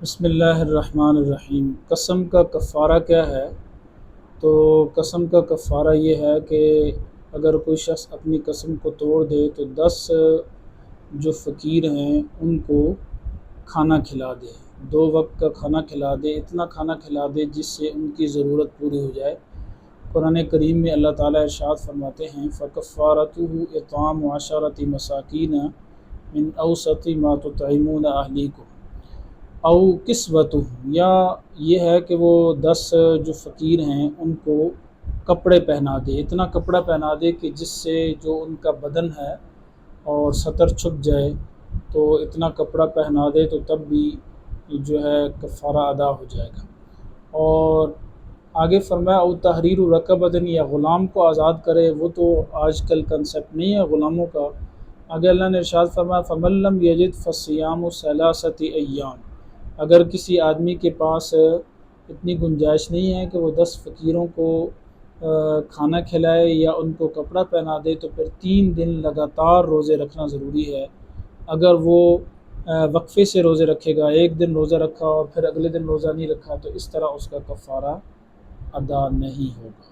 بسم اللہ الرحمن الرحیم۔ قسم کا کفارہ کیا ہے؟ تو قسم کا کفارہ یہ ہے کہ اگر کوئی شخص اپنی قسم کو توڑ دے تو 10 جو فقیر ہیں ان کو کھانا کھلا دے، 2 وقت کا کھانا کھلا دے، اتنا کھانا کھلا دے جس سے ان کی ضرورت پوری ہو جائے۔ قرآن کریم میں اللہ تعالیٰ ارشاد فرماتے ہیں فَكَفَّارَتُهُ إِطْعَامُ عَشَرَةِ مَسَاكِينَ مِنْ أَوْسَطِ مَا تُطْعِمُونَ أَهْلِيكُمْ او کسوتہم، یا یہ ہے کہ وہ 10 جو فقیر ہیں ان کو کپڑے پہنا دے، اتنا کپڑا پہنا دے کہ جس سے جو ان کا بدن ہے اور سطر چھپ جائے، تو اتنا کپڑا پہنا دے تو تب بھی جو ہے کفارہ ادا ہو جائے گا۔ اور آگے فرمایا او تحریر رقبۃ، یا غلام کو آزاد کرے، وہ تو آج کل کنسیپٹ نہیں ہے غلاموں کا۔ آگے اللہ نے ارشاد فرمایا فَمَن لَّمْ يَجِدْ فَصِيَامُ ثَلَاثَةِ أَيَّامٍ، اگر کسی آدمی کے پاس اتنی گنجائش نہیں ہے کہ وہ 10 فقیروں کو کھانا کھلائے یا ان کو کپڑا پہنا دے، تو پھر 3 دن لگاتار روزے رکھنا ضروری ہے۔ اگر وہ وقفے سے روزے رکھے گا، ایک دن روزہ رکھا اور پھر اگلے دن روزہ نہیں رکھا، تو اس طرح اس کا کفارہ ادا نہیں ہوگا۔